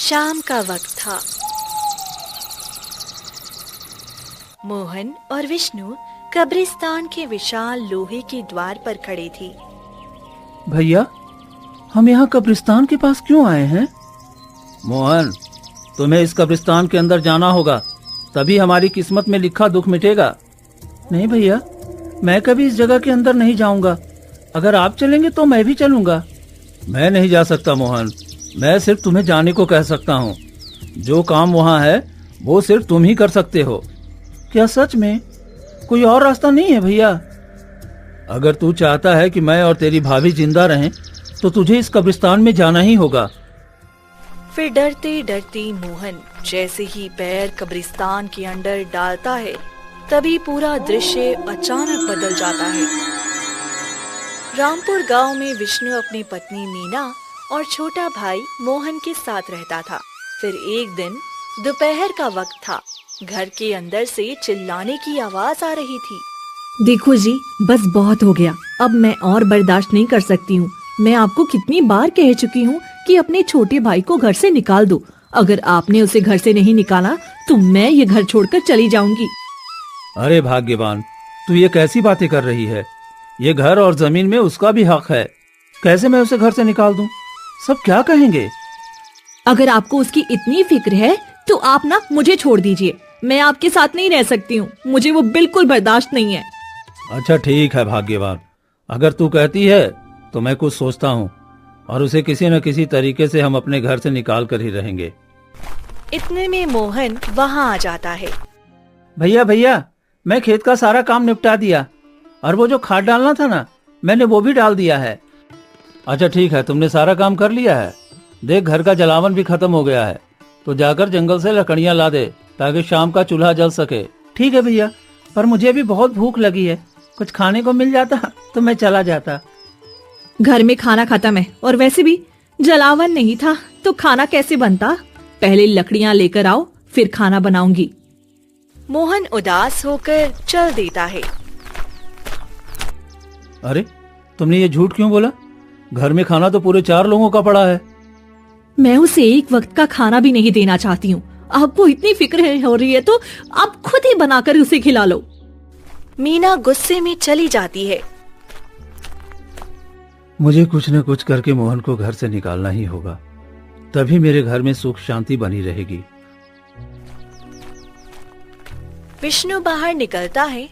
शाम का वक्त था। मोहन और विष्णु कब्रिस्तान के विशाल लोहे के द्वार पर खड़े थे। भैया, हम यहाँ कब्रिस्तान के पास क्यों आए हैं? मोहन, तुम्हें इस कब्रिस्तान के अंदर जाना होगा, तभी हमारी किस्मत में लिखा दुख मिटेगा। नहीं भैया, मैं कभी इस जगह के अंदर नहीं जाऊंगा। अगर आप चलेंगे तो मैं भी चलूंगा। मैं नहीं जा सकता मोहन, मैं सिर्फ तुम्हें जाने को कह सकता हूँ। जो काम वहाँ है वो सिर्फ तुम ही कर सकते हो। क्या सच में कोई और रास्ता नहीं है भैया? अगर तू चाहता है कि मैं और तेरी भाभी जिंदा रहें तो तुझे इस कब्रिस्तान में जाना ही होगा। फिर डरते डरते मोहन जैसे ही पैर कब्रिस्तान के अंदर डालता है, तभी पूरा दृश्य अचानक बदल जाता है। रामपुर गांव में विष्णु अपनी पत्नी मीना और छोटा भाई मोहन के साथ रहता था। फिर एक दिन दोपहर का वक्त था। घर के अंदर से चिल्लाने की आवाज आ रही थी। देखो जी, बस बहुत हो गया। अब मैं और बर्दाश्त नहीं कर सकती हूँ। मैं आपको कितनी बार कह चुकी हूँ कि अपने छोटे भाई को घर से निकाल दो। अगर आपने उसे घर से नहीं निकाला तो मैं ये घर छोड़कर चली जाऊंगी। अरे भाग्यवान, तू ये कैसी बातें कर रही है? ये घर और जमीन में उसका भी हक है। कैसे मैं उसे घर से निकाल दूं? सब क्या कहेंगे? अगर आपको उसकी इतनी फिक्र है तो आप ना मुझे छोड़ दीजिए। मैं आपके साथ नहीं रह सकती हूँ। मुझे वो बिल्कुल बर्दाश्त नहीं है। अच्छा ठीक है भाग्यवान, अगर तू कहती है तो मैं कुछ सोचता हूँ और उसे किसी न किसी तरीके से हम अपने घर से निकाल कर ही रहेंगे। इतने में मोहन वहाँ आ जाता है। भैया भैया, मैं खेत का सारा काम निपटा दिया और वो जो खाद डालना था ना, मैंने वो भी डाल दिया है। अच्छा ठीक है, तुमने सारा काम कर लिया है। देख, घर का जलावन भी खत्म हो गया है, तो जाकर जंगल से लकड़ियाँ ला दे ताकि शाम का चूल्हा जल सके। ठीक है भैया, पर मुझे भी बहुत भूख लगी है। कुछ खाने को मिल जाता तो मैं चला जाता। घर में खाना खत्म है और वैसे भी जलावन नहीं था तो खाना कैसे बनता? पहले लकड़ियाँ लेकर आओ, फिर खाना बनाऊंगी। मोहन उदास होकर चल देता है। अरे, तुमने ये झूठ क्यों बोला? घर में खाना तो पूरे 4 लोगों का पड़ा है। मैं उसे एक वक्त का खाना भी नहीं देना चाहती हूँ। आपको इतनी फिक्र हो रही है तो आप खुद ही बनाकर उसे खिला लो। मीना गुस्से में चली जाती है। मुझे कुछ न कुछ करके मोहन को घर से निकालना ही होगा, तभी मेरे घर में सुख शांति बनी रहेगी। विष्णु बाहर निकलता है।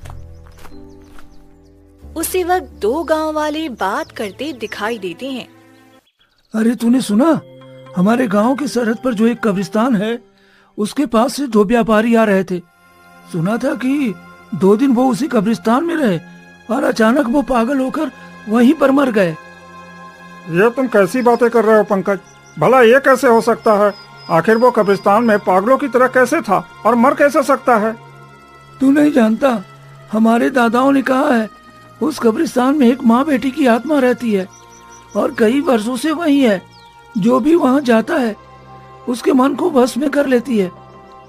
उसी वक्त 2 गांव वाले बात करते दिखाई देते हैं। अरे तूने सुना? हमारे गांव की सरहद पर जो एक कब्रिस्तान है, उसके पास से 2 व्यापारी आ रहे थे। सुना था कि 2 दिन वो उसी कब्रिस्तान में रहे और अचानक वो पागल होकर वहीं पर मर गए। ये तुम कैसी बातें कर रहे हो पंकज? भला ये कैसे हो सकता है? आखिर वो कब्रिस्तान में पागलों की तरह कैसे था और मर कैसे सकता है? तू नहीं जानता, हमारे दादाओं ने कहा है उस कब्रिस्तान में एक माँ बेटी की आत्मा रहती है और कई वर्षों से वही है। जो भी वहाँ जाता है उसके मन को वश में कर लेती है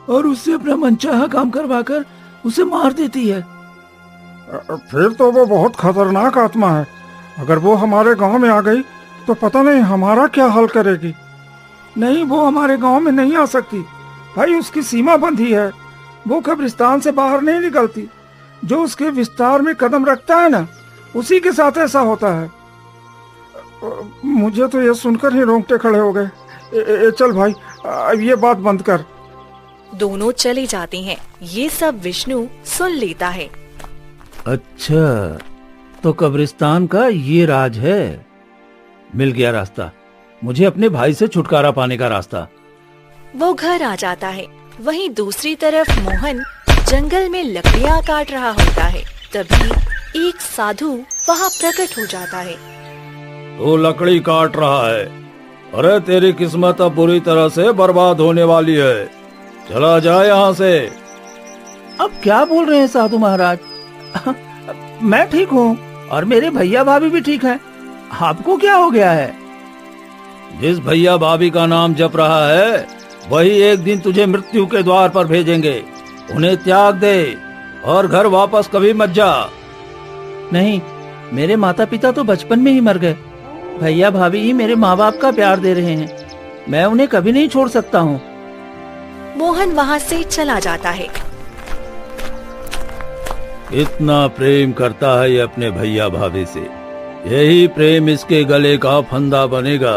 और उससे अपना मनचाहा काम करवाकर उसे मार देती है। फिर तो वो बहुत खतरनाक आत्मा है। अगर वो हमारे गांव में आ गई तो पता नहीं हमारा क्या हाल करेगी। नहीं, वो हमारे गांव में नहीं आ सकती भाई, उसकी सीमा बंधी है। वो कब्रिस्तान से बाहर नहीं निकलती। जो उसके विस्तार में कदम रखता है ना, उसी के साथ ऐसा होता है। मुझे तो ये सुनकर ही रोंगटे खड़े हो गए। चल भाई, अब ये बात बंद कर। दोनों चले जाते हैं। ये सब विष्णु सुन लेता है। अच्छा, तो कब्रिस्तान का ये राज है। मिल गया रास्ता, मुझे अपने भाई से छुटकारा पाने का रास्ता। वो घर आ जाता है। वहीं दूसरी तरफ मोहन जंगल में लकड़ियाँ काट रहा होता है। तभी एक साधु वहाँ प्रकट हो जाता है। तो लकड़ी काट रहा है? अरे तेरी किस्मत अब बुरी तरह से बर्बाद होने वाली है। चला जा यहाँ से। अब क्या बोल रहे हैं साधु महाराज? मैं ठीक हूँ और मेरे भैया भाभी भी ठीक हैं। आपको क्या हो गया है? जिस भैया भाभी का नाम जप रहा है वही एक दिन तुझे मृत्यु के द्वार पर भेजेंगे। उन्हें त्याग दे और घर वापस कभी मत जा। नहीं, मेरे माता पिता तो बचपन में ही मर गए। भैया भाभी ही मेरे माँ बाप का प्यार दे रहे हैं। मैं उन्हें कभी नहीं छोड़ सकता हूँ। मोहन वहाँ से चला जाता है। इतना प्रेम करता है ये अपने भैया भाभी से, यही प्रेम इसके गले का फंदा बनेगा।